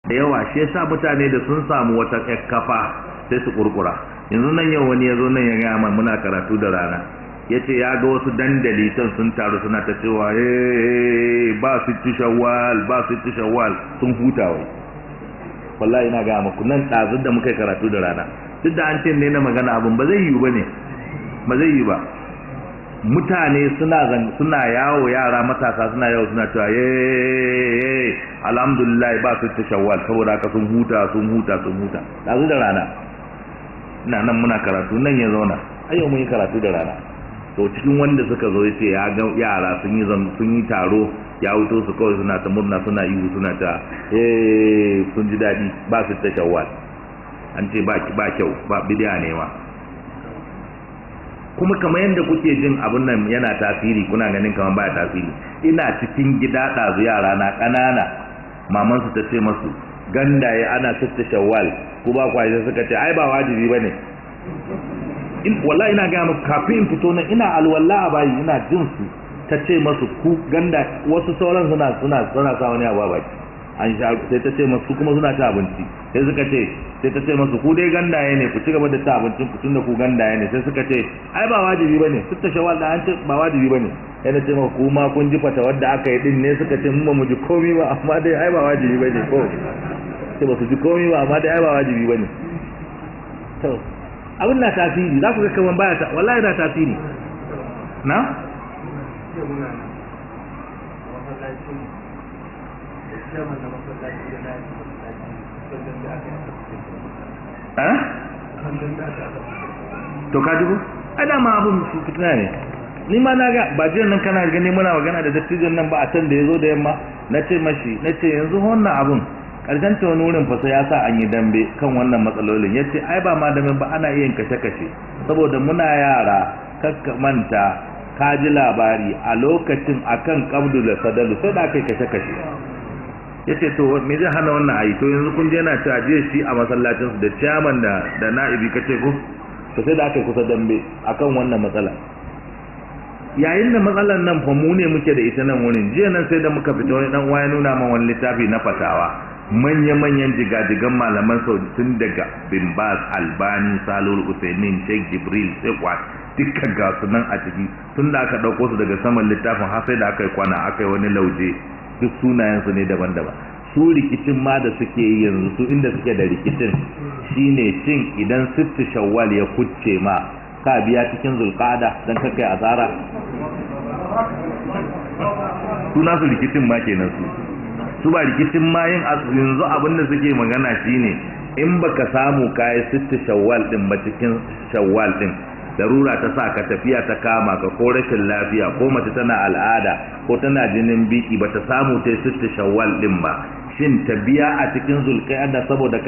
da yawa shi yasa mutane da sun samu wata kafa sai su kurkura. Yanzu nan yau wani yazo nan ya ga mana muna karatu da rana yace ya ga wasu dandali sun taru suna ta cewa ba su shawwal sun huta wai. Wallahi ina ga muku nan tsazin da muka karatu da rana duk da an ce ne na magana abin ba zai yi ba mutane suna yawo yara matasa suna yawo suna cewa alhamdulillah ba su shawwal saboda haka sun huta tsazin da rana ina nan muna karatu nan ya zauna ayyau mun yi karatu da rana to cikin wanda suka zo yace ya ga yara sun yi taro ya wuto su kawai suna ta murna suna ihu suna ta sun ji dadi ba su ta shawwal an ce ba kyau ba bid'a ne ma kuma kamar yadda kuke jin abun nan yana tasiri kuna ganin kamar baya tasiri ina cikin gida ɗazu yara na ƙanana maman su ta ce masu gandaye ana sitta shawwal ko ba kwa sai suka ce ai ba wajibi bane wallahi ina ga muku kafin in fito nan ina alwala a bayi ina jin su ta ce masu ku ganda wasu sauran suna sa wani abu a baki an sha sai ta ce masu kuma suna ta abinci sai suka ce sai ta ce masu ku dai gandaye ne ku ci gaba da ta abincin ku tunda ku gandaye ne sai suka ce ai ba wajibi bane sitta shawwal da an ce ba wajibi bane sai na ce ma ku ma kun ji fata wadda aka yi din ne suka ce mun ba mu ji komai ba amma dai ai ba wajibi bane ko sai ba su ji komai ba amma dai ai ba wajibi bane to abin na tasiri za ku ga kaman baya ta wallahi na tasiri na to ka ji ko ada ma abun fitina ne ni ma na ga ba jiyan nan kana gani muna magana da dattijan nan ba a can da yazo da yamma nace yanzu wannan abun karshen ta wani wurin fa sai ya sa an yi dambe kan wannan matsalolin yace ai ba ma dambe ba ana yin kashe saboda muna yara kakka manta ka ji labari a lokacin akan qabdu da sadalu sai da kai kashe yace to me zai hana wannan ayi to yanzu kun je na ta je shi a masallacin su da chairman da na'ibi kace ko to sai da aka kusa dambe akan wannan matsala yayin da matsalar nan fa mu ne muke da ita nan wurin jiya nan sai da muka fita wani dan waya nuna man wani littafi na fatawa manya-manyan jigajigan malaman saudi tun daga bin Baz, Albani, Salul Usaimin, Sheikh Jibril, Sekwat dukkan ga su nan a ciki tun da aka dauko su daga saman littafin har sai da aka yi kwana aka yi wani lauje duk sunayensu ne daban-daban su rikicin ma da suke yi yanzu su inda suke da rikicin shine cin idan sittu shawwal ya kucce ma ka biya cikin zulqada dan kai azara suna su rikicin ma kenan su ba rikicin ma yin yanzu abinda suke magana shine in baka samu kai sittu shawwal din ba cikin shawwal din darura ta sa ka tafiya ta kama ka ko rashin lafiya ko mace tana al'ada ko tana jinin biki bata samu ta sittu shawwal din ba shin ta biya a cikin zulqa'ada saboda